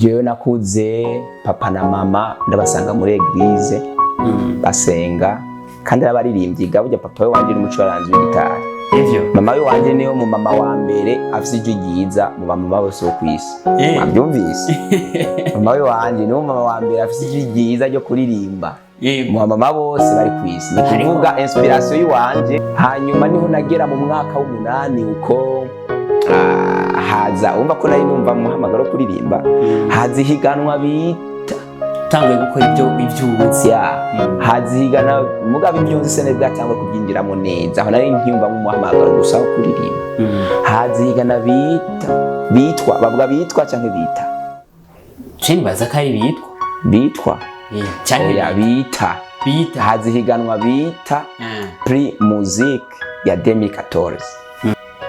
Jewe nakuze papa na mama ndabasanga muri eglise basenga kandi abaririmbyi burya papa we wanje ni umucuranzi w'igitari. Mama we wanje niyo mu mama wa mbere afise ijwi ryiza mu mama bose ku isi. Abyumvise? Mama we wanje niyo mama wa mbere afise ijwi ryiza ryo kuririmba. Mu mama bose bari ku isi. Ni kuvuga inspiration yiwanje. Hanyuma niho nagera mu mwaka w'8 uko haza umva ko nari numva muhamagaro kuririmba hazi higanwa bita tangwe gukora ivy'ubuzi hazi higana mugabe imyunzi sene bwatangwe kubyinjiramo neza aho nari nkyumva mu muhamagaro gusa kuririmba hazi higana bitwa bavuga bitwa canke bita ceni baza kari bitwa canke bita hazi higanwa bita Prix Musique ya 2014.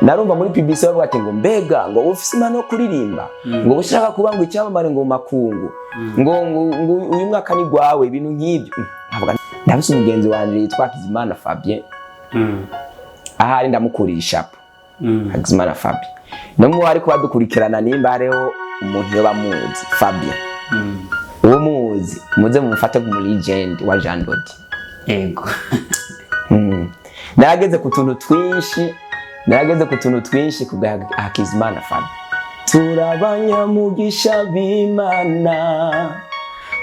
Narumva muri public bavuga ati ngo mbega ngo ufise imano kuririmba ngo ushaka kuba ngo icyamamare ngo makungu ngo uyu mwaka ni gwawe ibintu nk'ibyo ndabise umugenzi wanje yitwa Hakizimana Fabien ahari ndamukurisha Hakizimana Fabien no mu ari kubadukurikirana nimba areho umuntu yoba muzi Fabien uwo muzi muze mumufate ku legend wa Jean Dodi ego nageze ku tuntu twinshi kubwa Hakizimana Fabien turabanyamugisha b'Imana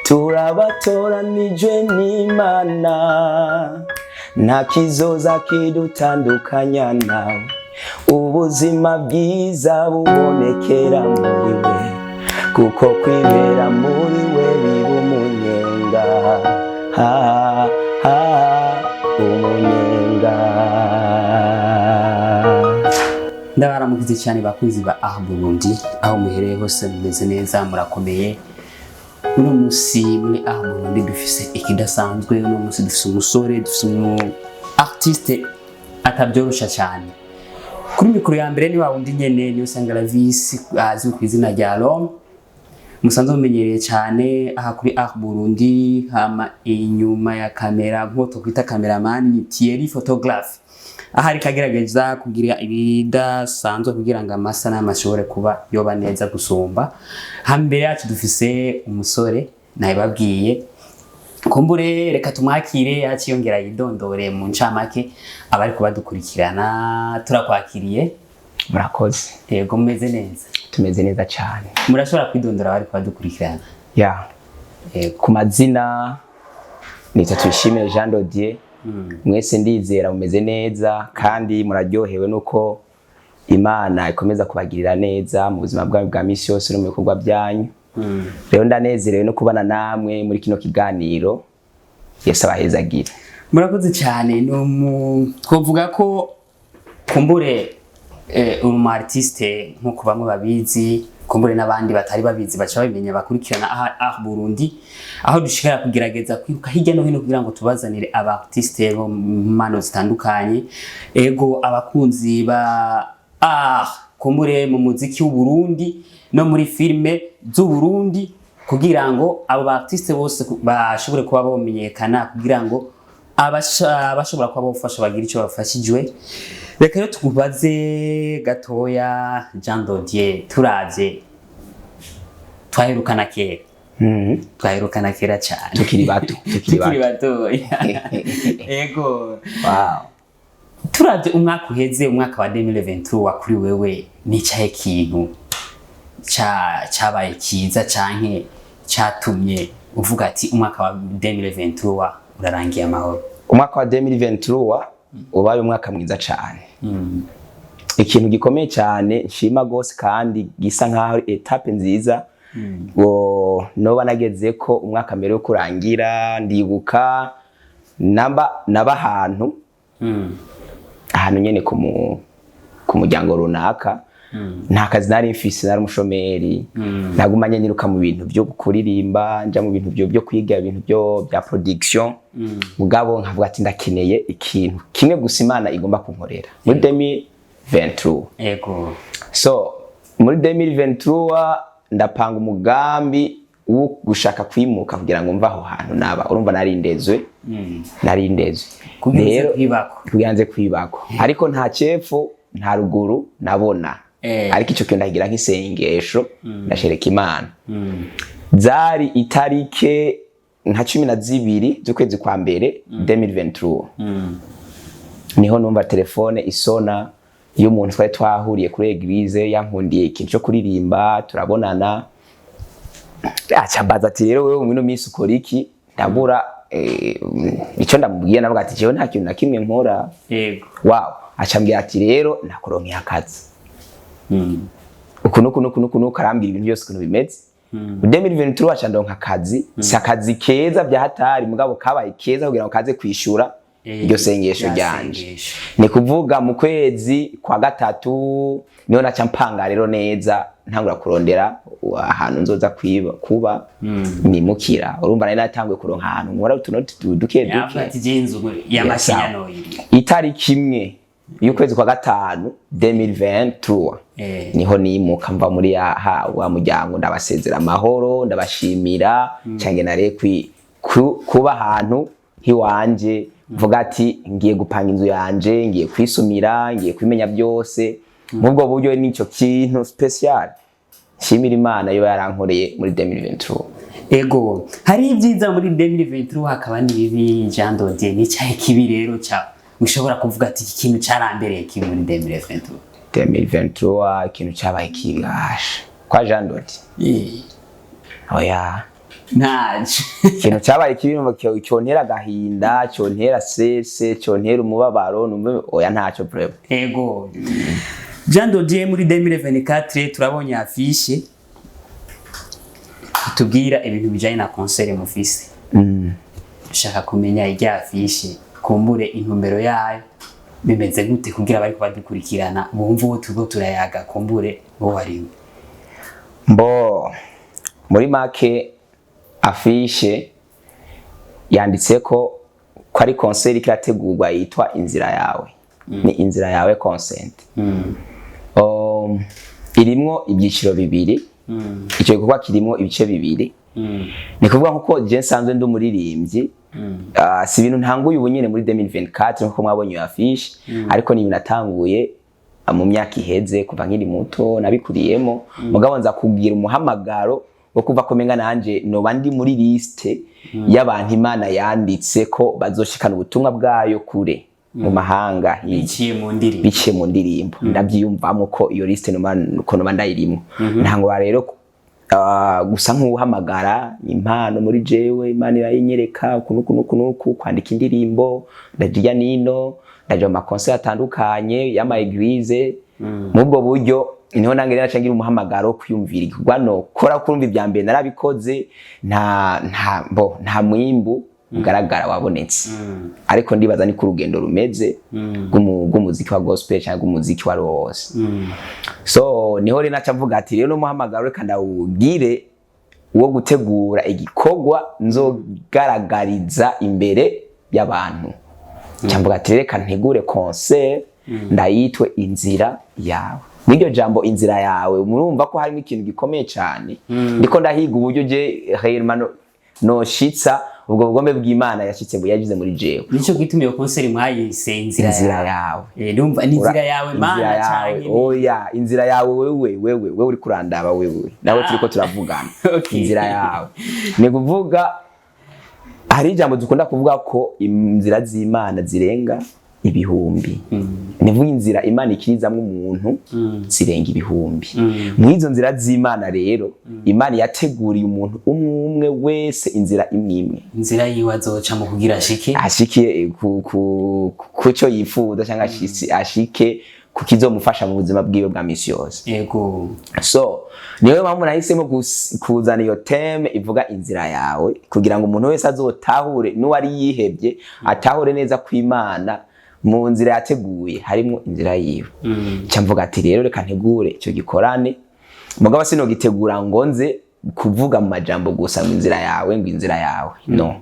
turabatoranijwe n'Imana nta kizoza kidutandukanya nawe ubuzima bwiza bubonekera muri we kuko kwibera muri we biba umunyenga umunyenga. Ndabaramukize cyane bakunzi ba Burundi aho muhereye hose mumeze neza murakomeye. Uno musi muri Burundi dufise ikidasanzwe. Uno musi dufise umusore dufise umu artiste atabyorosha cyane. Kuri mikoro ya mbere ni wundi nyene niyo Sangara Visi azwi ku izina rya Rome musanzwe mumenyereye cyane aha kuri Burundi. Hama inyuma ya kamera nko kwita cameraman ni Thierry photographe ahari kagerageza kugira ibidasanzwe kugira ngo amasana amashobore kuba yoba neza gusumba. Hambere yacu dufise umusore nayibabwiye kumbure reka tumwakire yaciyongera yidondore mu ncamake abari kubadukurikirana. Turakwakiriye. Murakoze. Yego mumeze neza? Tumeze neza cyane. Murashobora kwidondora abari kubadukurikirana? Ku mazina nitwa Tuyishimire Jean Dodier. Mwese ndizera mumeze neza kandi muraryohewe nuko Imana ikomeza kubagirira neza mu buzima bwawe bwa misi yose no mu bikorwa byanyu. Rero ndanezerewe no kubana namwe muri kino kiganiro. Yesu abahezagira. Murakoze cyane. Twovuga ko kumbure umu artiste nkuko bamwe babizi kumbure n'abandi batari babizi baca babimenya bakurikirana aha Burundi aho dushikara kugerageza kwiruka hirya no hino kugira ngo tubazanire aba artiste bo mano zitandukanye. Ego abakunzi ba kumbure mu muziki w'u Burundi no muri filme z'u Burundi kugira ngo abo artiste bose bashobore kuba bamenyekana kugira ngo abashobora kuba bafasha bagira icyo bafashijwe. Reka rero tukubaze gatoya Jean Dodier, turavye twaherukana kera. Twaherukana kera cyane. Tukiri bato. Ego. Wow. Turavye umwaka uheze umwaka wa 2023 kuri wewe nicaye kintu cyabaye kiza canke cyatumye uvuga ati umwaka wa 2023 urarangiye amahoro? Umwaka wa 2023 ubaye umwaka mwiza cyane. Ikintu gikomeye cyane nshima gose kandi gisa nkaho etape nziza noba nageze ko umwaka mbere yo kurangira ndibuka naba ahantu nyene ku muryango runaka nta kazi nari mfise nari umushomeri nagumanye nyiruka mu bintu byo kuririmba nja mu bintu byo kwiga ibintu bya production mugabo nkavuga ati ndakeneye ikintu kimwe gusa Imana igomba kunkorera muri 2023. Ego. So muri 2023 ndapanga umugambi wo gushaka kwimuka kugira ngo mva aho hantu naba urumva narindezwe rero kugiranze kwibako ariko nta cepfo nta ruguru nabona ariko ico kintu ndagira nk'isengesho ndashereka Imana. Zari itarike nka 12 z'ukwezi kwa mbere 2023. Niho numva telefone isona y'umuntu twari twahuriye kuri eglise yankundiye ikintu cyo kuririmba turabonana. Acambaza ati rero wewe mu minsi ukora iki? Ndabura icyo ndamubwiye navuga ati jewe nta kintu na kimwe nkora. Yego. Wow, acambwira ati rero nakuronkeye akazi. Uku karambira ibintu byose ukuntu bimeze. 2023 acandonka akazi, si akazi keza bya hatari mugabo kabaye keza kugira ngo kaze kwishura iryo sengesho ryanje. Ni kuvuga mu kwezi kwa gatatu niho naca mpanga rero neza ntangura kurondera ahantu nzoza kuba nimukira. Urumva nari natanguye kuronka ahantu nkora utunoti duke itariki imwe y'ukwezi kwa gatanu 2023 niho nimuka mva muri wa muryango ndabasezera amahoro ndabashimira cyange nare kuba ahantu hiwanje mvuga ati ngiye gupanga inzu yanje ngiye kwisumira ngiye kwimenya byose mubwo buryo nico kintu special shimira Imana yo yarankoreye muri 2023. Ego hari ibyiza muri 2023 hakaba n'ibibi Jean Dodier ni cyahe kibi rero cya ushobora kuvuga ati iki kintu cyarambereye kibi muri 2023. 2023 ikintu cyabaye kigasha kwa Jean Dodier. Oya naje ikintu cyabaye kibi mu cyontera agahinda cyontera sese cyontera umubabaro numve oya ntacyo problem. Ego Jean Dodier muri 2024 turabonye afishe tubwira ibintu bijanye na concert mufise. Ushaka kumenya ijya afishe kumbure intumbero yayo bimeze gute kugira bari kubadukurikirana bumva uwo tugo turayaga kumbure bo wari mbo muri make afishe yanditse ko ari concert irategurwa yitwa Inzira Yawe. Ni Inzira Yawe concert. Irimwo ibyiciro bibiri. Icyo gikorwa kirimo ibice bibiri. Ni kuvuga nkuko je nsanzwe ndi umuririmbyi. Si ibintu ntanguye ubu nyene muri 2024 nkuko mwabonye afishe ariko ni ibintu natanguye mu myaka iheze kuva nkiri muto nabikuriyemo mugabo nza kugira umuhamagaro wo kuva komenga nanje no bandi muri liste y'abantu Imana yanditse ko bazoshikana ubutumwa bwayo kure mu mahanga biciye mu ndirimbo ndabyiyumvamo ko iyo liste no bandayirimo ntango rero gusa nk'uhamagara impano muri jewe Imana irayinyereka kunuku kwandika indirimbo ndagiye nino ndaje mu concert atandukanye y'ama eglise mubwo buryo niho nange rero cangira umuhamagaro kwiyumvira igwano kora kurumva ibya mbere narabikoze nta mwimbu ugaragara wabonetse ariko ndibaza ni ku rugendo rumeze rw'umuziki wa gospel cyangwa umuziki wa rose. So niho rero naca mvuga ati rero no muhamagaro reka ndawugire wo gutegura igikorwa nzogaragariza imbere y'abantu. Cyamvuga ati reka ntegure concert ndayitwe Inzira Yawe. N'iryo jambo Inzira Yawe murumva ko harimo ikintu gikomeye cyane ndiko ndahiga uburyo je Hermano no shitsa ubwo bugombe bw'Imana yashitse ngo yagize muri jewe. Nico gitumiye concert mwayise Inzira Yawe. Ndumva ni Inzira Yawe Mana cyane. Oya Inzira Yawe wewe uri kurandaba wewe nawe turiko turavugana. Inzira Yawe ni kuvuga hari ijambo dukunda kuvuga ko inzira z'Imana zirenga ibihumbi. Nivuga inzira Imana ikirizamwe umuntu zirenga ibihumbi. Mwizo nzira z'Imana rero Imana yateguriye umuntu umwe wese inzira imwe. Inzira yiwe azoca mu kugira ashike kuco yifuza cyangwa ashike kukizomufasha mu buzima bwiwe bwa misi yose. Yego. So niwe mpamvu nahisemo kuzana iyo theme ivuga Inzira Yawe kugira ngo umuntu wese azotahure n'uwari yihebye atahure neza kw'Imana mu nzira yateguye harimo inzira yiwe. Cyamvuga ati rero reka ntegure icyo gikorane mugabo sino gitegura ngo nze kuvuga mu majambo gusa ngo Inzira Yawe ngo Inzira Yawe no.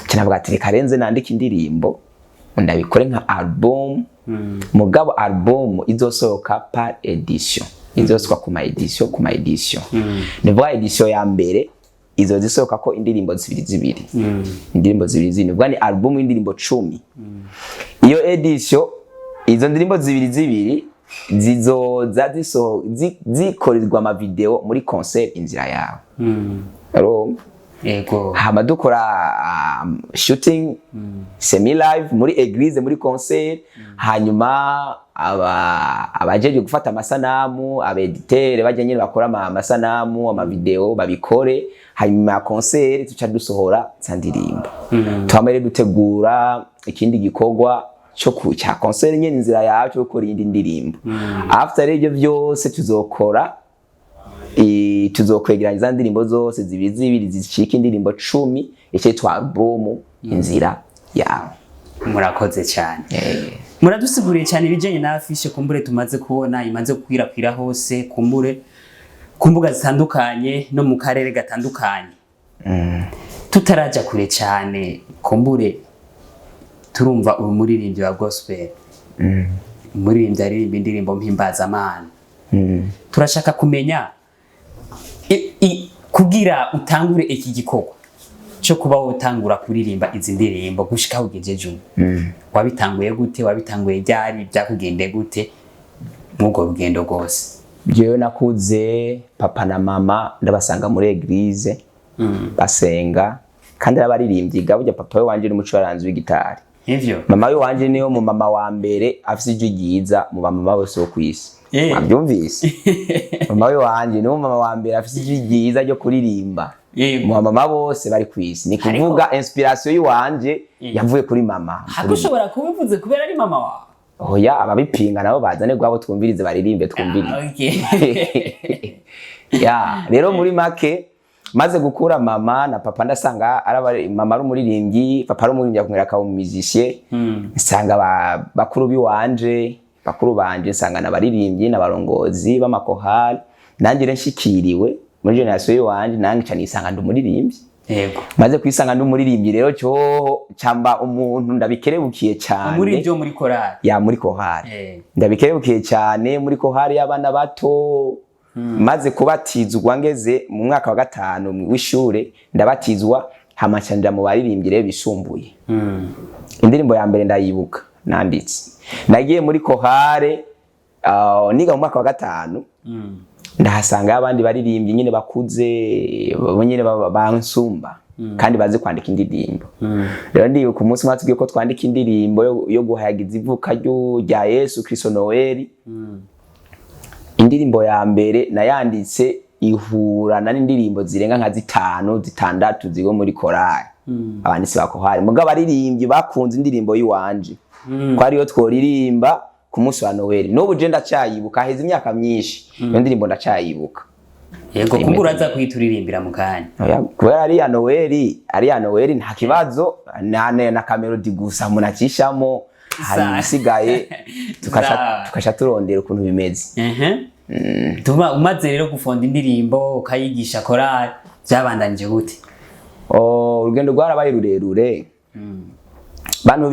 Cyanavuga ati reka renze nandika indirimbo ndabikore nka album mugabo album izosohoka par edition izosohoka ku ma edition. Nivuga edition ya mbere izo zisohoka ko indirimbo zibiri indirimbo zibiri nivuga ni album y'indirimbo 10. Iyo edition izo ndirimbo zibiri zizoza zikorerwa ama video muri concert inzira yawe. Ego. Hama dukora shooting semi live muri eglise muri concert, hanyuma abajeje gufata amasanamu, abeditere bajya nyine bakora amasanamu, ama video babikore, hanyuma concert tuca dusohora sandirimbo. Twamere dutegura ikindi gikorwa cya concert nyine inzira yawe cyo gukora indi ndirimbo. After ibyo byose tuzokwegeranya za ndirimbo zose zibiri zicika indirimbo 10 icyitwa album inzira yawe. Murakoze cyane. Muradusiguriye cyane ibijanye na afishe kumbure tumaze kubona imaze gukwirakwira hose kumbure ku mbuga zitandukanye no mu karere gatandukanye. Tutaraja kure cyane kumbure turumva umuririmbyi wa gospel. Umuririmbyi aririmba indirimbo mpimbazamana. Turashaka kumenya kugira utangure iki gikorwa cyo kuba utangura kuririmba izi ndirimbo gushika ugejeje wabitanguye gute, wabitanguye ryari, byakugende gute mugo rugendo rwose? Jewe nakuze papa na mama ndabasanga muri eglise basenga, kandi abaririmbyi burya papa we wanje ni umucuranzi w'igitari. Ivyo mama we wanje niyo mu mama wa mbere afise ijwi ryiza mu mama bose wo kwisi. Abyumvise? Mama we wanje niyo mama wa mbere afise ijwi ryiza ryo kuririmba mu mama bose bari kwisi. Ni kuvuga inspiration y'uwanje yavuye kuri mama. Hakushobora kubivuze kubera ari mama wawe? Oya, ababipinga nabo bazane gwabo twumvirize baririmbe twumvirize. Ya, rero muri make maze gukura mama na papa ndasanga mama ari umuririmbyi, papa ari umuririmbyi akumera ka musicien. Nsanga bakuru biwanje, bakuru banje nsanga nabaririmbyi n'abarongozi b'amakohari, nanjye renshikiriwe muri generation y'uwanje, nanjye cyane isanga ndumuririmbyi. Yego. Maze kwisanga ndumuririmbyi rero cyo cyamba umuntu ndabikerebukiye cyane. Muri byo muri korali. Ya muri kohari. Ndabikerebukiye cyane muri kohari y'abana bato. Maze kubatizwa ngeze mu mwaka wa 5 w'ishure, ndabatizwa hamacanira mu baririmbyi rero bisumbuye. Indirimbo ya mbere ndayibuka nanditse. Nagiye muri kohare niga mu mwaka wa 5. Ndahasanga abandi baririmbyi nyine bakuze nyine bansumba kandi bazi kwandika indirimbo. Rero ndi ku munsi mwatugiye ko twandika indirimbo yo guhayagiza ivuka rya Yesu Kristo Noel. Indirimbo ya mbere nayanditse ihurana n'indirimbo zirenga nka 5 6 zigo muri korali. Abanditsi bakohari mugabo baririmbyi bakunze indirimbo y'uwanje. Ko ariyo tworirimba ku munsi wa Noel. N'ubu je ndacyayibuka heze imyaka myinshi. Iyo ndirimbo ndacyayibuka. Yego kumbura za kwituririmbira mu kanya. Kubera ari ya Noel nta kibazo na kamelodi gusa munakishamo hari isigaye tukasha turondera ukuntu bimeze. Tuma umaze rero gufonda indirimbo ukayigisha korali byabandanije gute? Urugendo rwarabaye rurerure. Bantu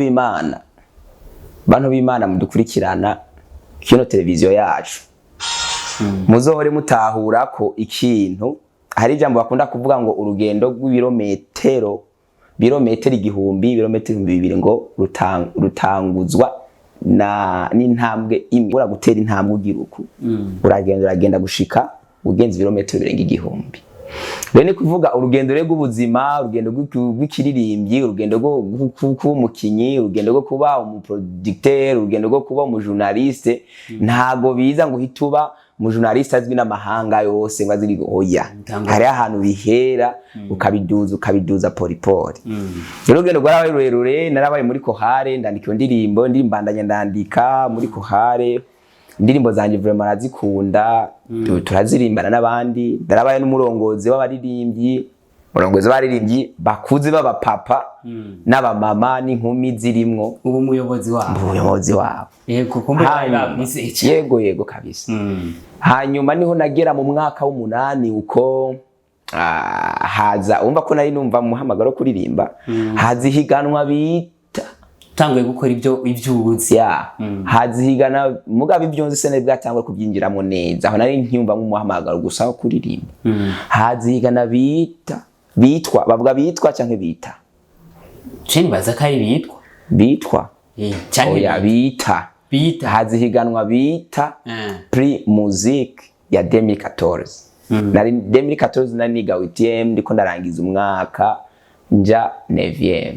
b'Imana mudukurikirana kino televiziyo yacu. Muzohore mutahura ko ikintu hari ijambo bakunda kuvuga ngo urugendo rw'ibirometero igihumbi, ibirometero 2000 ngo rutanguzwa n'intambwe imwe. Gutera intambwe ugiruku uragenda gushika ugenza ibirometero birenga igihumbi. Rero ni kuvuga urugendo rw'ubuzima, urugendo rw'ikiririmbyi, urugendo rwo kuba umukinyi, urugendo rwo kuba umuproducteur, urugendo rwo kuba umujournaliste. Ntago biza ngo hituba umujournaliste azwi n'amahanga yose ngo aziri oya. Hari ahantu bihera ukabiduza polipoli. Rero urugendo rwarabaye rurerure. Narabaye muri kohare ndandika indirimbo, ndirimbandanya ndandika muri kohare. Indirimbo zanje vraiment arazikunda, turazirimbana n'abandi. Ndarabaye n'umurongozi w'abaririmbyi, bakuze baba papa n'aba mama n'inkumi zirimwo. Ubu umuyobozi wabo. Yego kumbura babise. Yego kabisa. Hanyuma niho nagera mu mwaka w'8 uko haza umva ko nari numva muhamagaro kuririmba. Hazihiganwa bita tanguye gukora ivyubuzi. Hazihigana mugabe ivyonze sene bwatangwa kubyinjiramo neza. Aho nari nkyumva mu muhamagaro gusa kuririmba. Hazihigana bitwa canke bita. Ceni baza kai bitwa. Bitwa. Canke bita. haza ihiganwa bita Prix Musique ya 2014. Nari 2014 nari niga UTM ndiko ndarangiza umwaka nja 9e.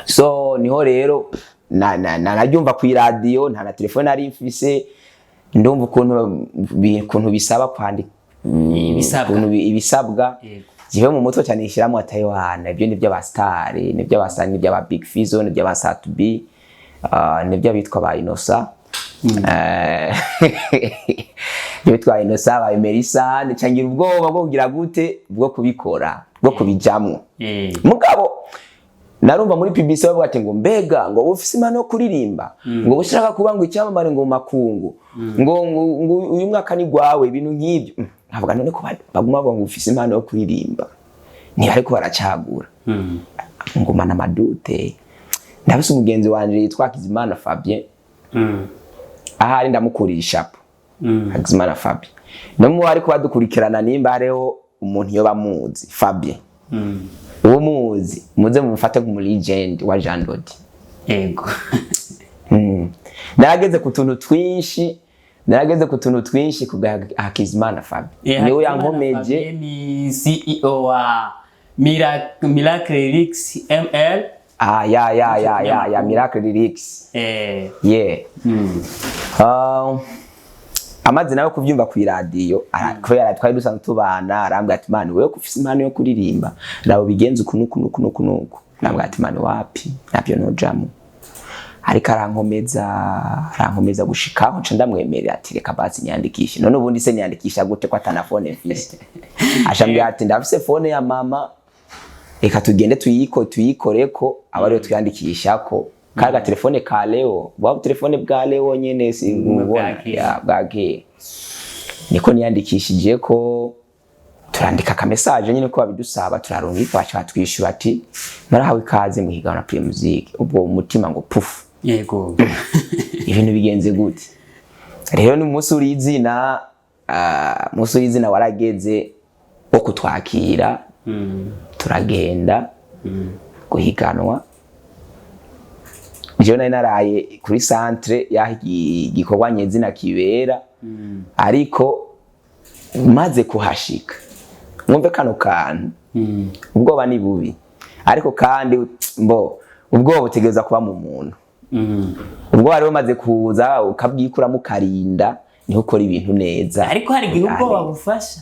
So niho rero naryumva ku radio nta na telefone ari mfise ndumva ukuntu bisaba kwandika ibisabwa jive mu mutwe cyane ishiramo Taiwan ibyo ni by'abastar ni by'abastar ni by'aba Big Fizzo ni by'abasat B ni by'abitwa ba Inosa bitwa Inosa ba Melissa ni cangira ubwoba bwo kugira gute bwo kubikora bwo kubijamwo mugabo narumva muri publicité bavuga ati ngo mbega ngo ufise impano yo kuririmba ngo ushaka kuba ngo icyamamare ngo makungu ngo uyu mwaka ni gwawe ibintu nk'ibyo nkavuga none ko baguma bavuga ngo ufise impano yo kuririmba ni ariko baracagura ngumana amadute ndabise umugenzi wanje yitwa Hakizimana Fabien ahari ndamukurisha Hakizimana Fabien namwe ariko badukurikirana nimba hariho umuntu yo bamuzi Fabien uwo muzi muze mufate ku legend wa Jean Dodi yego narageze ku tuntu twinshi ku Hakizimana Fabien niwe yankomeje ni CEO wa Miracle Lyrics ML ya Miracle Lyrics amazi nawe kuvyumva ku radio kubera twari dusanzwe tubana arambwa ati mani wewe kufise impano yo kuririmba nabo bigenze ukunuku nambwa ati mani wapi nabyo nojamo ariko arankomeza gushikaho nca ndamwemerera ati reka basi nyandikishe none ubundi se nyandikisha gute ko atana phone mfise ashambye ati ndafise phone ya mama reka tugende tuyikoreko abariyo tuyandikishako kaga telefone ka Leo bwa telefone bwa Leo nyene singubona ya bwage niko niyandikishije ko turandika ka message nyene ko babidusaba turarungika bacha twishura ati narahawe ikaze mu higana Prix Musique ubwo umutima ngo pufu yego ibintu bigenze gute rero ni umunsi urizina warageze wo kutwakira turagenda guhiganwa jewe naraye kuri centre gikorwa nyezina kibera ariko maze kuhashika mwumve kano kantu ubwoba ni bubi ariko kandi ubwoba butegereza kuba mu muntu ubwoba rero maze kuza ukabwikura mukarinda niho ukora ibintu neza ariko hari igihe ubwoba bufasha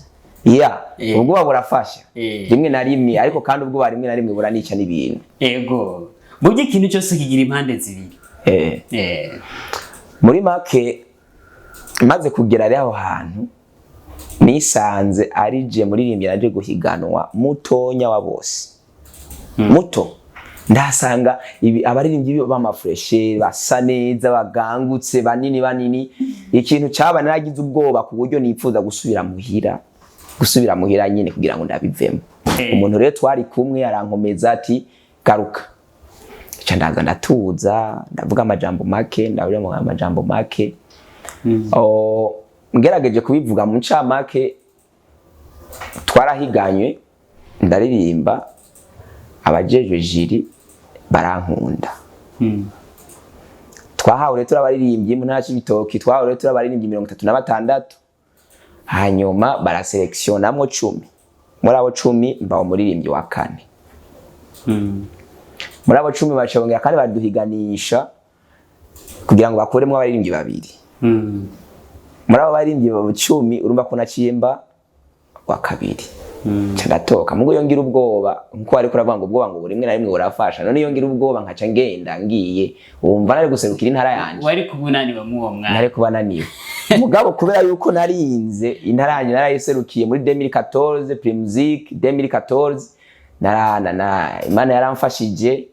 ubwoba burafasha rimwe na rimwe ariko kandi ubwoba rimwe na rimwe buranica n'ibintu yego burya ikintu cyose kigira impande zibiri muri make maze kugera rero aho hantu nisanze ari je muririmbyi naje guhiganwa mutonya wa bose muto ndasanga ibi abaririmbyi b'amafreshe basa neza bagangutse banini ikintu cyaba naragize ubwoba ku buryo nipfuza gusubira muhira nyine kugira ngo ndabivemo umuntu rero twari kumwe arankomeza ati garuka ndaza ndatuza ndavuga amajambo make ngerageje kubivuga mu ncamake twarahiganywe ndaririmba abajejwe jiri barankunda twahawe turabaririmbyi mu ntara y'ibitoki twahawe turabaririmbyi 36 hanyuma baraselektionamwo 10 muri abo 10 mbaho muririmbyi wa 4 muri abo 10 bacabongera kandi baduhiganisha kugira ngo bakuremwe abaririmbyi babiri muri abo baririmbyi 10 urumva ko naciyemba wa kabiri ndatoka mugo yongira ubwoba nkuko ari kuravuga ngo ubwoba ngo burimwe na rimwe urafasha none yongira ubwoba nkaca ngenda ngiye wumva nari guserukira intara yanje wari kubunaniwe mu uwo mwana nari kubananiwe mugabo kubera yuko narinze intara yanje narayiserukiye muri 2014 Prix Musique 2014 Imana yaramfashije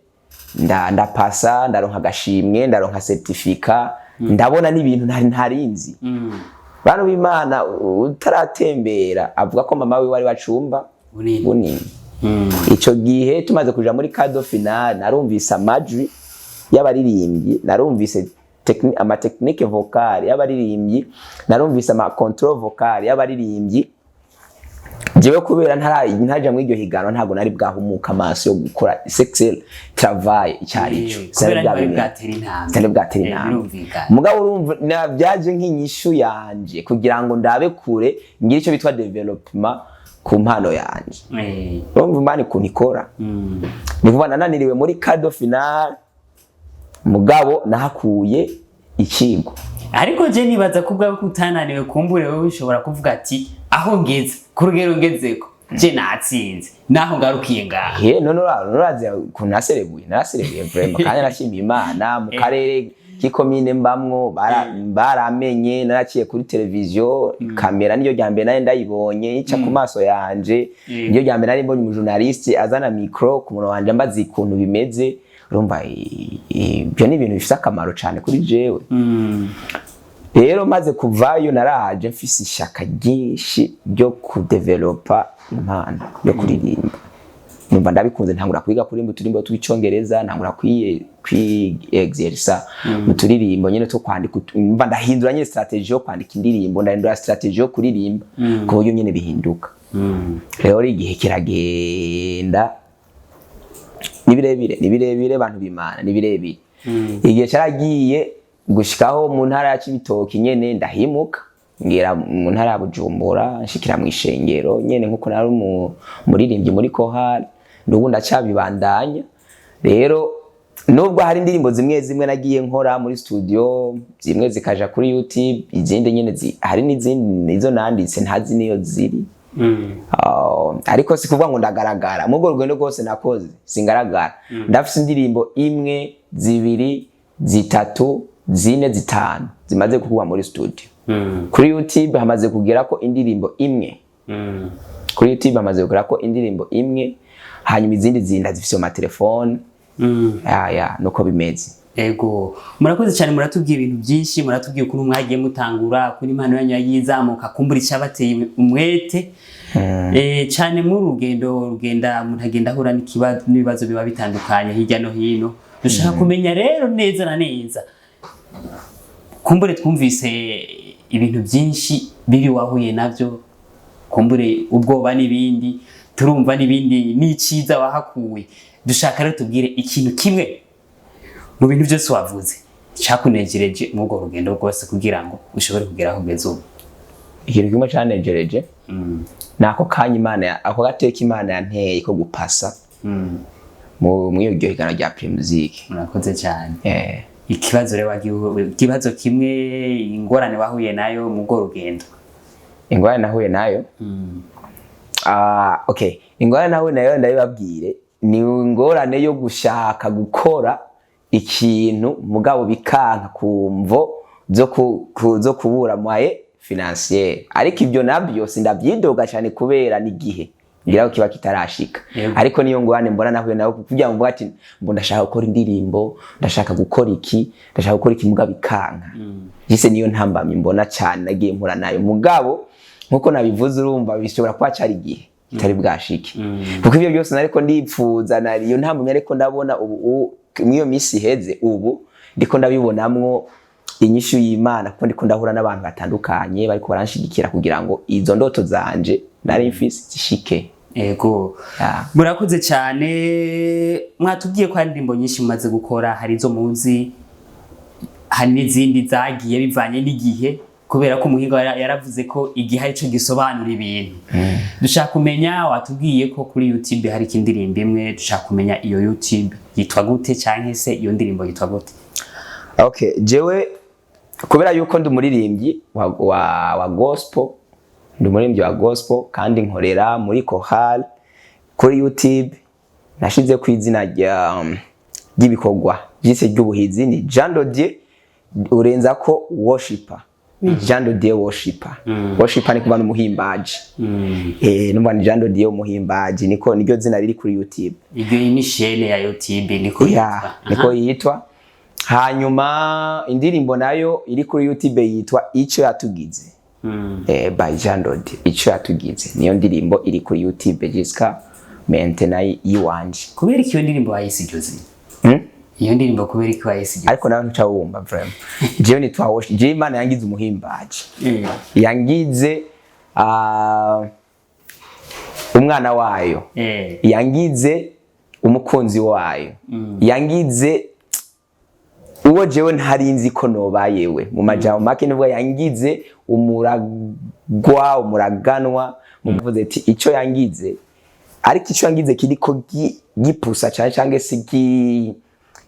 ndapasa ndaronka agashimwe ndaronka certificat ndabona n'ibintu ntarinzi bano b'Imana utaratembera avuga ko mama we wari wacumba bunini ico gihe tumaze kuja muri quart final narumvise amajwi y'abaririmbyi narumvise ama technique vocale y'abaririmbyi narumvise ama control vocale y'abaririmbyi jewe kubera ntaja muri iryo higano ntago nari bwahumuka amaso yo gukora sexual travail icyarico kubera nari bwatera intambwe mugabo urumva byaje nk'inyishu yanje kugira ngo ndabe kure ngira icyo bitwa development ku mpano yanje urumva mbani kunikora ni kuba nananiriwe muri cadeau final mugabo nahakuye ikigo ariko je nibaza ko bwawe kutananiwe kumbure wewe ushobora kuvuga ati aho ngeze ku rugero ngezeko je natsinze naho ngarukiye ngaha none uraze kunaserebuye vraiment kandi nashimiye Imana mu karere k'ikomine mbamwo baramenye naraciye kuri televiziyo kamera niyo ryambere naye ndayibonye ica ku maso yanje niyo ryambere nari mbonye umu journaliste azana micro ku muntu wanje ambaza ikuntu bimeze urumva ibyo ni ibintu bifite akamaro cyane kuri jewe rero maze kuvayo naraje mfise ishaka ryinshi ryo kudevelopa impano yo kuririmba numva ndabikunze ntangura kwiga kuririmba uturimbo tw'icyongereza ntangura kwi-exercisa mu turirimbo nyene two kwandika numva ndahindura nyene strategy yo kwandika indirimbo ndahindura strategy yo kuririmba ku buryo nyene bihinduka rero igihe kiragenda ni birebire abantu b'Imana ni birebire igihe cyaragiye gushikaho mu ntara ya Cibitoke nyene ndahimuka ngira mu ntara ya Bujumbura nshikira mu ishengero nyene nkuko nari umuririmbyi muri kohari ndubu ndacabibandanya rero nubwo hari indirimbo zimwe nagiye nkora muri studio zimwe zikaja kuri YouTube izindi nyene hari n'izindi nizo nanditse ntazi niyo ziri ariko sikuvuga ngo ndagaragara mubwo rugendo rwose nakoze singaragara ndafise indirimbo imwe zibiri zitatu zine zitanu zimaze kugwa muri studio kuri YouTube hamaze kugera ko indirimbo imwe kuri YouTube hamaze kugera ko indirimbo imwe hanyuma izindi zinda zifise mu telefone nuko bimeze ego murakoze cyane muratubwiye ibintu byinshi muratubwiye ukuntu mwagiye mutangura kuri impano yanyu yizamuka kumbura cyabateye umwete cyane muri rugenda mutagenda hura n'ibibazo biba bitandukanye hirya no hino dushaka kumenya rero neza na neza kumbure twumvise ibintu byinshi bibi wahuye navyo kumbure ubwoba n'ibindi turumva n'ibindi n'iciza wahakuye dushaka rero tubwire ikintu kimwe mu bintu byose wavuze cyakunejereje mu bwo rugendo rwose kugira ngo ushobore kugera aho ugeze ubu ikintu kimwe cyanejereje nako kanya Imana ako gateka Imana yanteye ko gupasa mu iyo higano rya Primusic murakoze cyane ikibazo rero ikibazo kimwe ingorane wahuye nayo mu bwo rugendo ingorane nahuye nayo okay ingorane nahuye nayo ndabibabwire ni ingorane yo gushaka gukora ikintu mugabo bikanka kumvo zo kubura mwaye financier ariko ibyo nabyo sindabyidoga cyane kubera n'igihe ngira kiba kitarashika ariko niyo ngorane mbona nahuye nayo kugira ngo ati mbo ndashaka gukora indirimbo ndashaka gukora iki mugabo bikanka gise niyo ntambamye mbona cyane nagiye mpura nayo mugabo nkuko nabivuze urumva bishobora kwa cyari igihe kitari bwashike kuko ibyo byose nariko ndipfuza nariyo ntambamye ariko ndabona ubu mwiyo misi heze ubu ndiko ndabibonamwo inyishu y'Imana kuko ndiko ndahura n'abantu batandukanye bariko baranshigikira kugira ngo izo ndoto zanje nari mfise zishike ego murakoze cyane mwatubwiye ko hari indirimbo nyinshi mumaze gukora hari izo muzi hari n'izindi zagiye bivanye n'igihe kubera ko umuhinga yaravuze ko igihe ari cyo gisobanura ibintu dushaka kumenya watubwiye ko kuri YouTube hari indirimbo imwe dushaka kumenya iyo YouTube yitwa gute cyangwa se iyo ndirimbo yitwa gute okay jewe kubera yuko ndi umuririmbyi wa gospel ndi umuririmbyi wa gospel kandi nkorera muri chorale kuri YouTube nashize ku izina ry'ibikorwa byise ry'ubuhizi ni Jean Dodier urenza ko worshiper ni Jean Dodier worshiper worshiper ni kubana umuhimbaji numva ni Jean Dodier umuhimbaji niryo zina riri kuri YouTube iyo ni chaîne ya YouTube niko yitwa hanyuma indirimbo nayo iri kuri YouTube yitwa Icyo Yatugize by Jean Dodier Icyo Yatugize niyo ndirimbo iri kuri YouTube Jessica Maintenance yiwanje kubera iyo ndirimbo wayisigize iyo ndirimbo kubera ko wayisigize ariko nawe nca wumva vraiment jewe ni twawosh je Imana yangize umuhimbaji yangize umwana wayo, yangize umukunzi wayo, yangize uwo jewe ntarinzi ko nobayewe. Mu majambo make nibwo yangize umuraganwa, muvuze ati ico yangize, ariko ico yangize kiriko gipusa cyane cyangwa se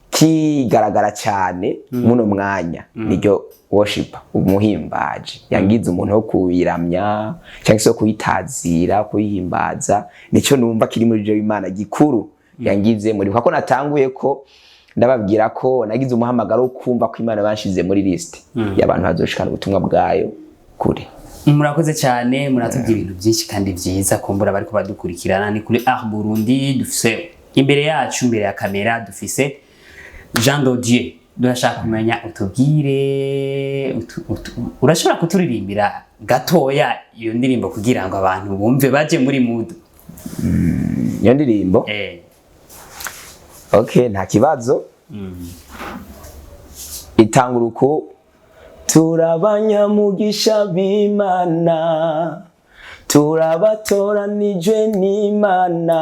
kigaragara cyane muno mwanya, niryo worship, umuhimbaje. Yangize umuntu wo kubiramya cyangwa se kuyitazira, kuyihimbaza, nico numva kiri muri je Imana gikuru yangize. Muri ko natanguye ko ndababwira ko nagize umuhamagaro wo kumva ko Imana banshize muri list y'abantu bazoshikana ubutumwa bwayo kure. Murakoze cyane, muratubwira ibintu byinshi kandi byiza kumbura bari ko badukurikirana. Ni kuri Art Burundi, dufise imbere yacu, imbere ya kamera dufise Jean de Dieu. Durashaka kumenya utubwire, urashobora kuturirimbira gatoya iyo ndirimbo kugira ngo abantu bumve baje muri mood? Iyo ndirimbo okay, nta kibazo. Itanguruko: turabanyamugisha b'Imana, turabatoranijwe n'Imana,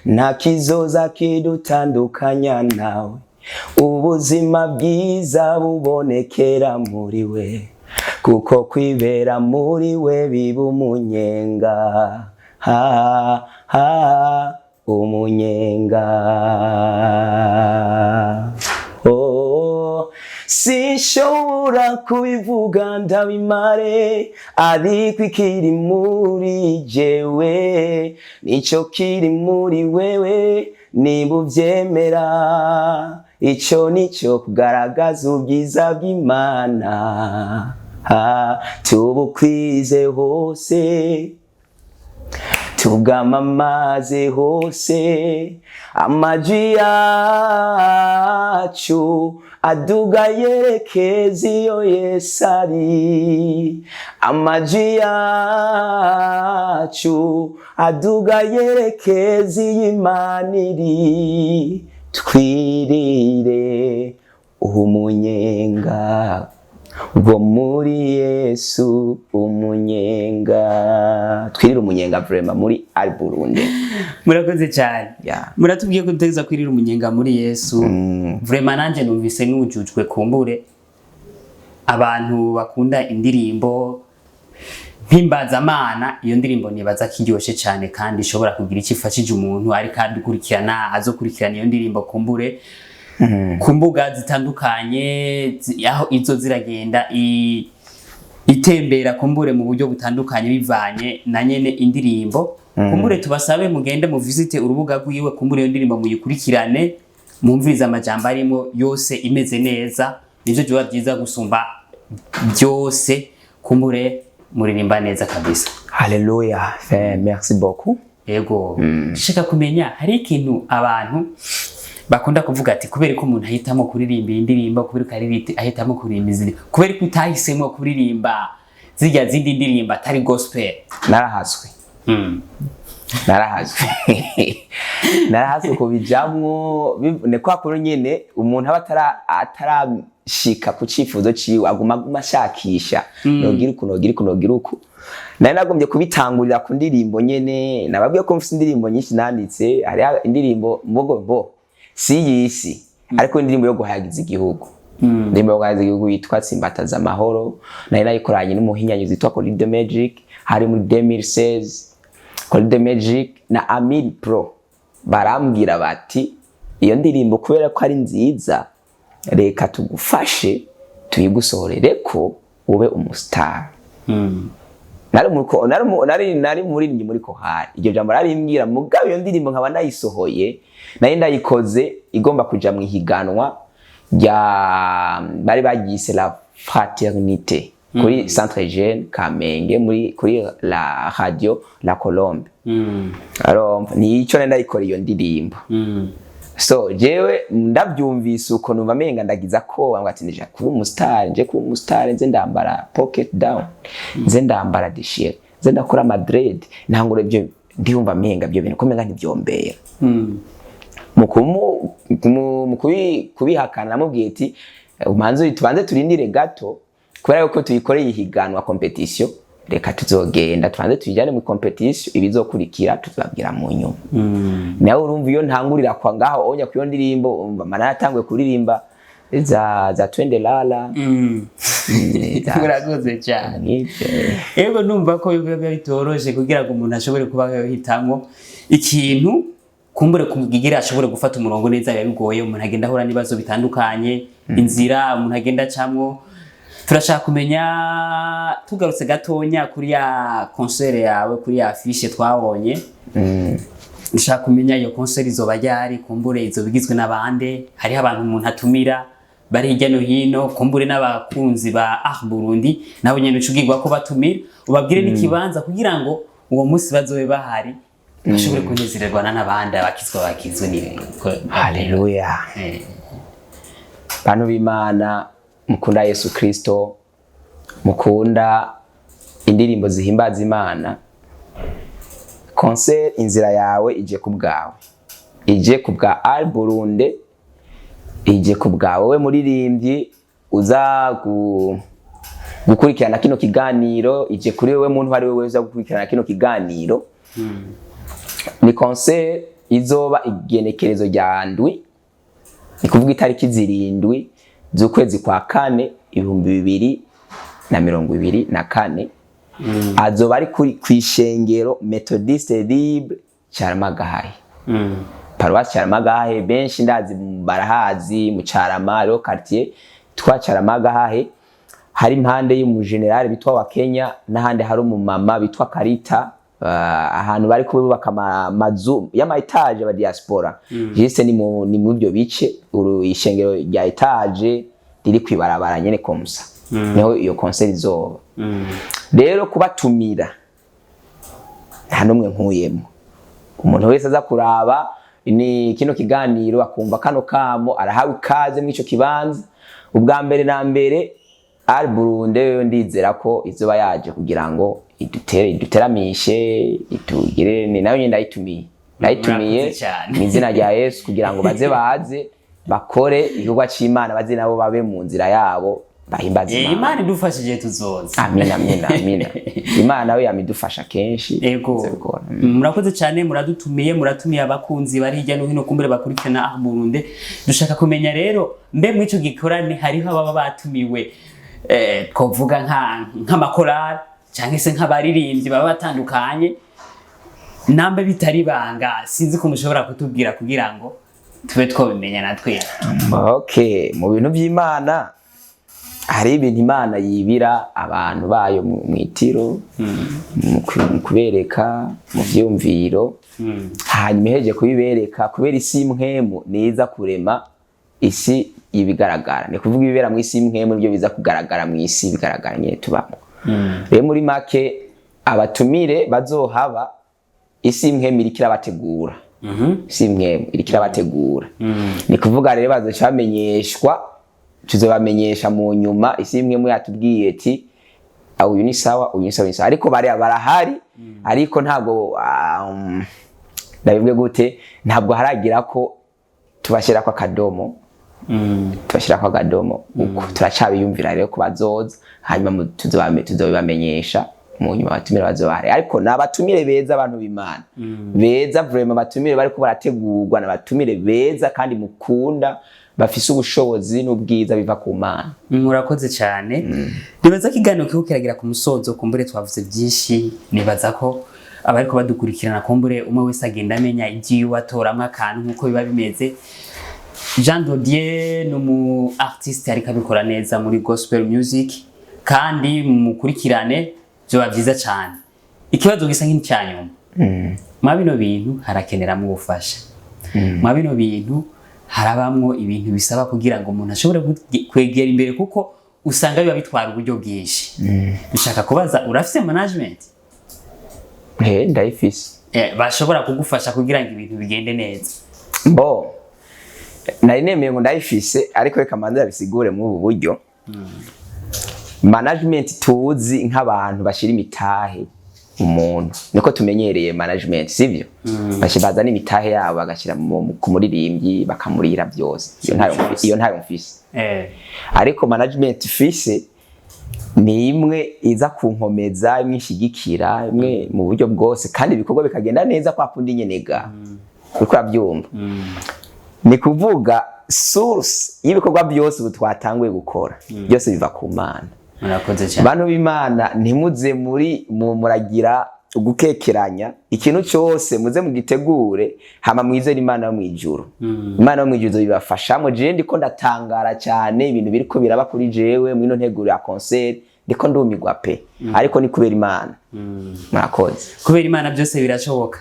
nta kizoza kidutandukanya nawe, ubuzima bwiza bubonekera muri we, kuko kwibera muri we biba umunyenga. Umunyenga. Sinshobora kubivuga ndabimare, ariko ikiri muri jewe nico kiri muri wewe, niba uvyemera, ico nico kugaragaza ubwiza bw'Imana. Tubukwize hose, tugamamaze hose, amaji yacu aduga yerekeza iyo Yesu ari, amaji yacu aduga yerekeza iyo Imana iri, twirire umunyenga bo muri Yesu, umunyenga. Twirire umunyenga vraiment muri Art Burundi. Murakoze cyane. Muratubwiye ko tuteza kwirira umunyenga muri Yesu. Vraiment nanje numvise nujujwe kumbure abantu bakunda indirimbo mpimbaza-mana. Iyo ndirimbo nibaza kiryoshe cyane kandi ishobora kugira ikifashije umuntu ari kadukurikirana, azokurikirana iyo ndirimbo kumbure ku mbuga zitandukanye, aho izo ziragenda itembera kumbure mu buryo butandukanye bivanye na nyene indirimbo. Kumbure tubasabe mugende mu visite urubuga rwiwe, kumbure iyo ndirimbo muyikurikirane, mumviriza amajambo arimo yose imeze neza, nivyo byoba byiza gusumba byose. Kumbure muririmba neza kabisa. Haleluya. Merci beaucoup. Yego. Shaka kumenya hari ikintu abantu bakunda kuvuga ati kubera ko umuntu ahitamo kuririmba indirimbo, kubera ko ahitamo kuririmba izindi, kubera ko utahisemo kuririmba zirya zindi ndirimbo atari gospel. Narahazwe. Narahazwe kubijamwo, ne kwa kuri nyene umuntu atarashika ku cifuzo ciwe aguma shakisha nogira uku. Nari nagombye kubitangurira ku ndirimbo nyene, nababwiye ko mfite indirimbo nyinshi nanditse. Hari indirimbo mbogo siyisi, ariko indirimbo yo guhayagiza igihugu, indirimbo yo guhayagiza igihugu yitwa Tsimbataza Amahoro, nari nayikoranye n'umuhinyanyi witwa Cole the Magic, hari muri 2016. Cole the Magic na Amir Pro barambwira bati iyo ndirimbo kubera ko ari nziza, reka tugufashe tuyigusohorere ko ube umustar. Nari muri kohari, iryo jambo rarimbwira, mugabe iyo ndirimbo nkaba nayisohoye, nari ndayikoze igomba kuja mu higanwa bari bagise la fraternité kuri Centre Jeune Kamenge, kuri la radio la Colombe. Alors ni ico nenda ikora iyo ndirimbo. So jewe ndabyumvise uko numva menga ndagiza ko ati nje kuba umustar, nze ndambara pocket down, nze ndambara dishire, nze ndakora madrid, ntangure byo ndiyumva menga byo bintu komenga ntibyombera. Kubihakana namubwiye ati umanze tubanze turindire gato, kubera yuko tuyikoreye ihiganwa competition reka tuzogenda tubanze tujyane mu competition ibizokurikira tuzabwira mu nyuma nawe urumva iyo ntangurira kwa ngaho onya kuyo ndirimbo umva mana yatangwe kuririmba za twende lala murakoze cyane ego numva ko biba bitoroje kugira ngo umuntu ashobore kuba yohitamwo ikintu kumbure kugira ashobore gufata umurongo neza yabigoye umuntu agenda ahura n'ibibazo bitandukanye inzira umuntu agenda acamwo turashaka kumenya tugarutse gatonya kuri ya concert yawe kuri ya affiche twabonye ndashaka kumenya iyo concert izoba ryari kumbure izo bigizwe n'abande hariho abantu umuntu atumira bari hirya no hino kumbure n'abakunzi ba Burundi nabo nyene ucubwirwa ko batumira ubabwire n'ikibanza kugira ngo uwo munsi bazobe bahari bashobore kunezererwa n'abandi bakizwe ni haleluya bantu b'Imana mukunda Yesu Kristo mukunda indirimbo zihimbaza Imana concert inzira yawe ije kubgawe ije kubwa Burundi ije kubgawe we muririmbyi uza gukurikirana kino kiganiro ije kuri wewe muntu ari wewe uza gukurikirana kino kiganiro ni concert izoba igenekerezo rya ndwi ni kuvuga itariki zirindwi z'ukwezi kwa kane 2024 azoba ari kwishengero Methodiste Libre Cyaramagahaye Paroisse Cyaramagahaye benshi ndazi barahazi mu Carama ro quartier twa Cyaramagahaye hari impande y'umugenerale bitwa wa Kenya n'ahandi hari umumama bitwa Karita ahantu bari kubaka amazu y'ama etage ba diaspora juste ni mu byo bice ishengero rya etage riri kwibarabara nyene komsa niho iyo concert izoba rero kubatumira nta numwe nkuyemo umuntu wese aza kuraba ni kino kiganiro akumva kano kamo arahawe ikaze mu ico kibanza ubwa mbere na mbere Burundi ndizera ko izoba yaje kugira ngo iduteramishe itugire ni nayo nyenda ndayitumiye mu izina rya Yesu kugira ngo baze bakore igikorwa c'Imana baze nabo babe mu nzira yabo bahimbaza Imana idufashije tuzoza amina Imana we yamidufasha kenshi ego murakoze cyane muratumiye abakunzi bari hirya no hino kumbere bakurikirana Burundi dushaka kumenya rero mbe mu ico gikorane hariho ababa batumiwe twovuga nk'amakorali cyangwa se nk'abaririmbyi baba batandukanye nambe bitari banga sinzi ko mushobora kutubwira kugira ngo tube twobimenya natwe okay mu bintu by'Imana hari ibintu Imana yibira abantu bayo mu itiro mu kubereka mu vyumviro hanyuma heje kubibereka kubera isi impwemu niza kurema isi ibigaragara ni kuvuga ibibera mu isi impwemu nibyo biza kugaragara mu isi bigaragara nyene tubamo rero muri make abatumire bazohaba isi impwemu irikira bategura isi impwemu irikira bategura ni kuvuga rero bazocamenyeshwa tuzobamenyesha mu nyuma isi impwemu yatubwiye ati uyu ni sawa ariko barahari ariko ntabwo ndabivuge gute ntabwo haragira ko tubashira kwa kadomo tubashira kwa kadomo uko turacabiyumvira rero ko bazoza hanyuma tuzobamenyesha mu nyuma batumire bazohari ariko nabatumire beza abantu b'Imana beza vraiment batumire bari ko barategurwa nabatumire beza kandi mukunda bafise ubushobozi n'ubwiza biva ku Mana murakoze cyane nibaza kiganiro kiko kiragira ku musozo kumbure twavuze byinshi nibaza ko abariko badukurikirana kumbure umwe wese agenda amenya igiye atoramwe akantu nkuko biba bimeze Jean Dodier numu artiste ariko abikora neza muri gospel music kandi mukurikirane byo byiza cyane ikibazo gisa nk'icyanyuma mwa bino bintu harakenera mu bufasha mwa bino bintu harabamwo ibintu bisaba kugira ngo umuntu ashobore kwegera imbere kuko usanga biba bitwara uburyo bwinshi bishaka kubaza urafise management ndayifise bashobora kugufasha kugira ngo ibintu bigende neza bo nari nemeye ngo ndayifise ariko reka manza bisigure mu ubu buryo management tuzi nk'abantu bashira imitahe umuntu niko tumenyereye management sivyo bashibaza n'imitahe yabo bagashira ku muririmbyi bakamurira byose iyo ntayo mfise ariko management fise ni imwe iza kunkomeza, imwe ishigikira, imwe mu buryo bwose, kandi ibikorwa bikagenda neza kwa kundi nyenega. Uko urabyumva. Ni kuvuga source y'ibikorwa byose ubu twatanguye gukora byose biva ku Mana. Murakoze cyane. Bantu b'Imana ntimuze muragira gukekeranya, ikintu cyose muze mugitegure, hama mwizere Imana yo mwijuru. Imana yo mwijuru bibafashamo. Je ndiko ndatangara cyane ibintu biriko biraba kuri jewe mwino nteguro ya concert, ndiko ndumigwa pe, ariko ni kubera Imana. Murakoze. Kubera Imana byose birashoboka.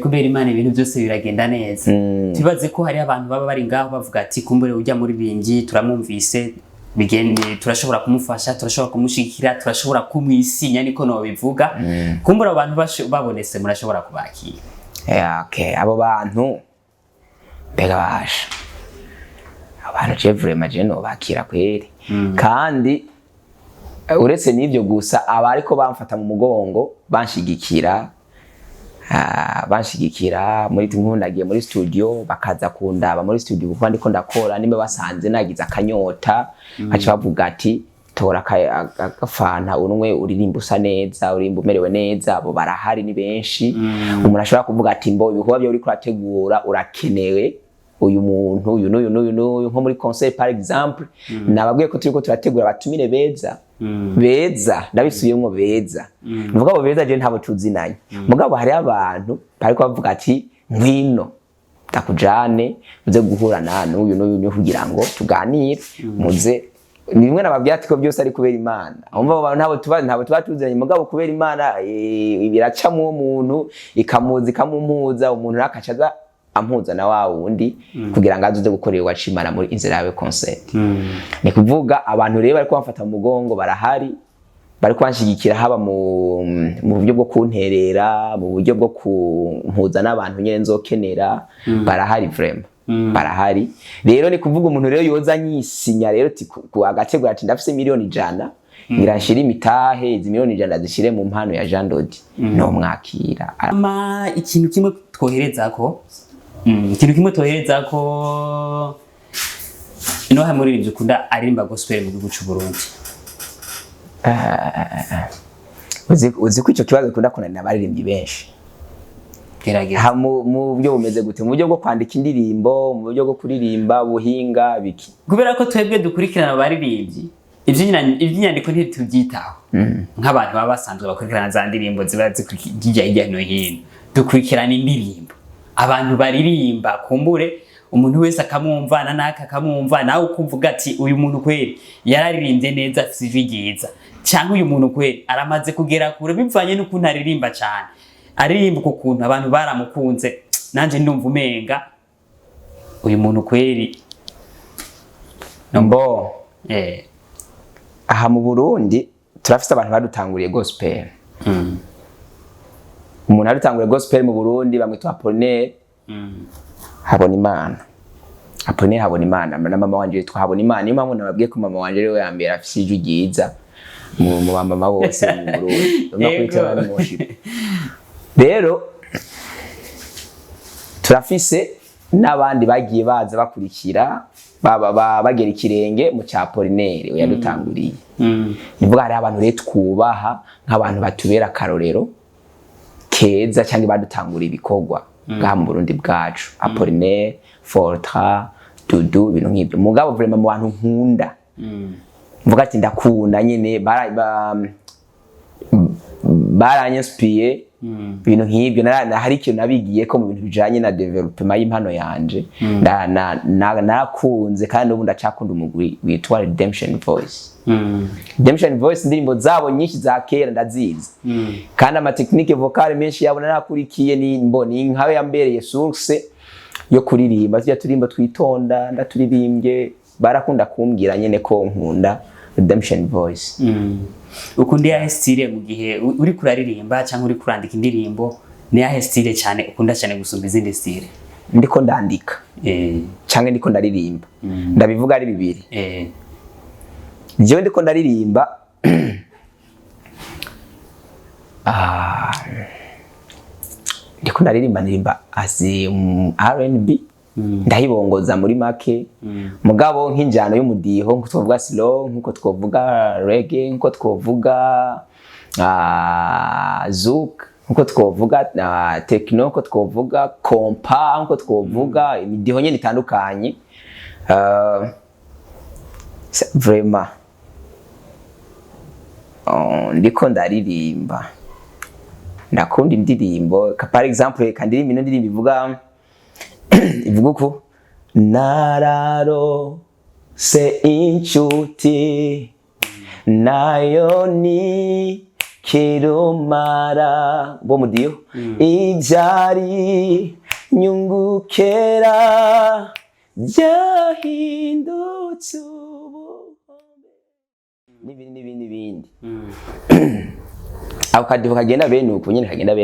Kubera Imana ibintu byose biragenda neza. Tubaze ko hari abantu baba bari ngaho bavuga ati kumbure ujya muri bingi turamumvise bigende, turashobora kumufasha, turashobora kumushikira, turashobora kumwisinya, niko no bivuga. Kumbura abantu babonetse murashobora kubakira. Okay, abo bantu bega basha, abantu je vraiment je no bakira kweri. Kandi uretse n'ibyo gusa aba ariko bamfata mu mugongo banshigikira, muri nagiye muri studio bakaza kundaba muri studio kuko ndiko ndakora, nimba basanze nagize akanyota aca bavuga ati tora agafanta unwe uririmba usa neza, uririmba umerewe neza. Abo barahari ni benshi. Umuntu ashobora kuvuga ati mbo ibikorwa byo uri kurategura urakenewe uyu muntu uyu n'uyu nko muri concert par exemple. Nababwiye ko turiko turategura batumire beza ndabisubiyemo beza. Mvuga abo beza je ntabo tuzinanye, mugabo hari abantu bariko bavuga ati ngwino takujane uze guhura nanu uyu kugira ngo tuganire muze. Ni bimwe nababwiye ati ko byose ari kubera Imana. Umva ntabo tuba tuziranye, mugabo kubera Imana biracamo uwo muntu ikamuzi kamumpuza, umuntu rakacaza ampuza na wa wundi kugira ngo azuze gukorera wacu Imana muri inzira yawe concert. Ni kuvuga abantu rero bari kwamfata mu mugongo barahari, bari kwanshigikira haba mu buryo bwo kunterera, mu buryo bwo kumpuza n'abantu nyene nzokenera. Barahari vraiment. Barahari. Rero ni kuvuga umuntu rero yoza nyisinya rero agategura ati ndafise miliyoni 100 ngiranshira imitahe, izi miliyoni 100 zishire mu mpano ya Jean Dodi no mwakira. Ikintu kimwe twohereza ko ino hamuri ibyo kunda arimba gospel mu gihugu cy'u Burundi. Uzi ko icyo kibazo kunda kunanira abaririmbyi benshi. Gerageza. Mu buryo bumeze gute? Mu buryo bwo kwandika indirimbo, mu buryo bwo kuririmba, buhinga biki? Kubera ko twebwe dukurikirana abaririmbyi, iby'inyandiko ntitubyitaho. Nk'abantu baba basanzwe bakurikirana za ndirimbo ziba zikujya hirya no hino. Dukurikirana indirimbo. Abantu baririmba kumbure umuntu wese akamwumva naka akamwumva, nawe ukumvuga ati uyu muntu kweri yararirimbye neza afite ijwi ryiza, cyangwa uyu muntu kweri aramaze kugera kure bivanye n'ukuntu aririmba cyane. Aririmba ukuntu abantu baramukunze, nanje ndumva umenga uyu muntu kweri mbo. Aha mu Burundi turafite abantu badutanguriye gospel. Umuntu adutanguriye gospel mu Burundi bamwitwa Apollinaire Habonimana. Apollinaire Habonimana na mama wanje yitwa Habonimana. Niyo mpamvu nababwiye ko mama wanje rero yambere afise ijwi ryiza mu mama bose mu Burundi. Bakwitana n'umuship. Rero turafise n'abandi bagiye baza bakurikira bagera ikirenge mu cya Apollinaire we yadutanguriye. Nivuga hari abantu rero twubaha nk'abantu batubera karorero keza cyangwa badutangura ibikorwa ngaha mu Burundi bwacu. Apollinaire, Fortra, Dudu, ibintu nk'ibyo. Mugabo vraiment mu bantu nkunda, mvuga ati ndakunda nyene baranyespiye ibintu nk'ibyo. Hari ikintu nabigiye ko mu bintu bijanye na development y'impano yanje. Nakunze kandi ubu ndacakunda umugwi witwa Redemption Voice. Redemption Voice indirimbo zabo nyinshi za kera ndazizi. Kandi amateknike vocale menshi yabo narakurikiye ni nkawe yambereye source yo kuririmba. Tujya turimba twitonda ndaturirimbye, barakunda kumbwira nyene ko nkunda Redemption Voice. Ukundi ya style mu gihe uri kuraririmba cyangwa uri kurandika indirimbo, ni ya style cyane ukunda cyane gusumba izindi style? Ndiko ndandika cyangwa ndiko ndaririmba, ndabivuga ari bibiri. Jewe ndiko ndaririmba ndiko ndaririmba as R&B ndahibongoza muri make mugabo nk'injyano y'umudiho nkuko twovuga slow nkuko twovuga reggae nkuko twovuga zouk nkuko twovuga techno nkuko twovuga compa nkuko twovuga imidiho nyene itandukanye vraiment ndiko ndaririmba ndakunda indirimbo par exemple kandirimba ino ndirimbo ivuga uko nararo se inshuti nayo ni kirumara bo mudiyo ibyari nyungukera byahindutse n'ibindi ako kadiho kagenda bene uku nyine kagenda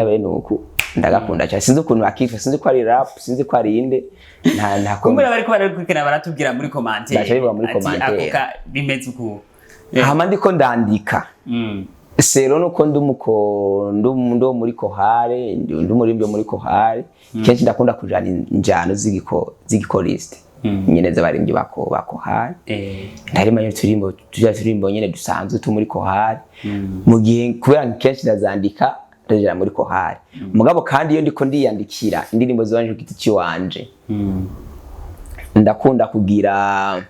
bene uku ndagakunda cyane sinzi ukuntu akitwa sinzi ko ari rap sinzi ko ari inde nta kumbura bari ko barakurikirana baratubwira muri commentaire ati ako bimeze uku hama ndiko ndandika sero nuko ndo muri kohare muri kohare kenshi ndakunda kujana injano z'igikoriste nyene z'abarimbi bako kohare ndarima yo turimbo nyene dusanzwe tu muri kohare mu gihe kubera kenshi ndazandika ndagera muri kohare mugabo kandi iyo ndiko ndiyandikira indirimbo zanje ku giti ciwanje ndakunda kugira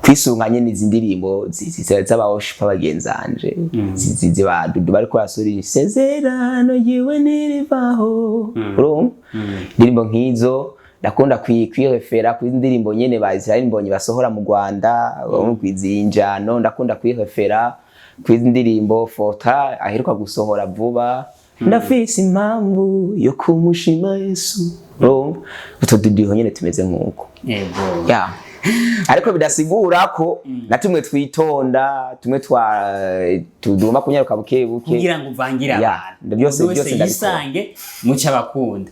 kwisunganye n'izi ndirimbo z'abaworship bagenzanje ziba dudu bariko basuri sezerano yiwe nirivaho indirimbo nk'izo ndakunda kwirefera ku indirimbo nyene ba Israel mbonye basohora mu Rwanda kwizinjano ndakunda kwirefera ku indirimbo Fota aheruka gusohora vuba ndafise impamvu yo kumushima Yesu utududiho nyene tumeze nk'uko yego ariko bidasigura ko natumwe twitonda tumwe tuduma kunyaruka buke kugira ngo uvangira abantu byose yisange mu cyabakunda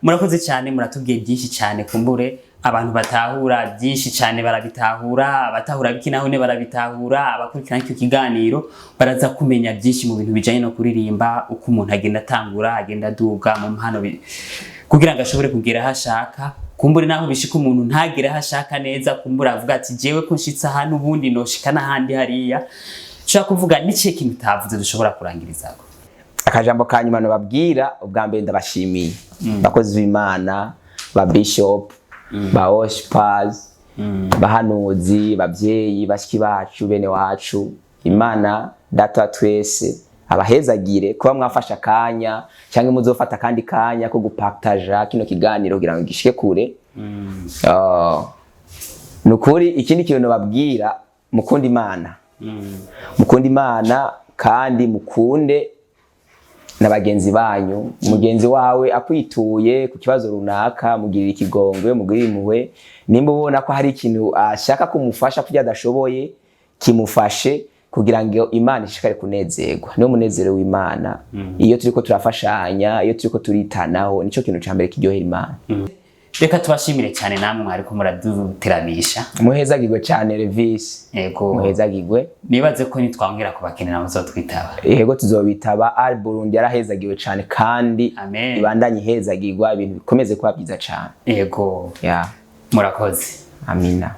murakoze cyane muratubwiye byinshi cyane kumbure abantu batahura byinshi cyane barabitahura abatahura bikinaho ne barabitahura abakurikirana icyo kiganiro baraza kumenya byinshi mu bintu bijanye no kuririmba uko umuntu agenda atangura agenda aduga mu mpano kugira ngo ashobore kugera hashaka kumbure naho bishika umuntu ntagire hashaka neza kumbura avuga ati jewe ko nshitsa hano ubundi noshika n'ahandi hariya shaka kuvuga n'ikihe kintu utavuze dushobora kurangirizako akajambo kanyuma no babwira ubwa mbere ndabashimiye bakozi b'Imana ba bishop ba worshipers bahanuzi babyeyi bashiki bacu bene wacu Imana data twese abahezagire kuba mwafasha kanya cyangwa muzofata kandi kanya ko gupartager kino kiganiro kugira ngo gishike kure nukuri ikindi kintu babwira mukunda Imana kandi mukunde nabagenzi banyu mugenzi wawe akwituye ku kibazo runaka mugirira ikigongwe mugirira impuhwe nimba ubona ko hari ikintu ashaka kumufasha kugira adashoboye kimufashe kugira ngo Imana ishikare kunezerwa niyo munezero w'Imana iyo turiko turafashanya iyo turiko turitanaho nico kintu ca mbere kiryohera Imana reka tubashimire cyane namwe mwariko muraduteramisha muhezagirwe cyane Levis yego muhezagirwe nibaze ko nitwongera kubakenera muzotwitaba yego tuzobitaba al Burundi yarahezagiwe cyane kandi ibandanye ihezagirwa ibintu bikomeze kuba byiza cyane yego ya murakoze amina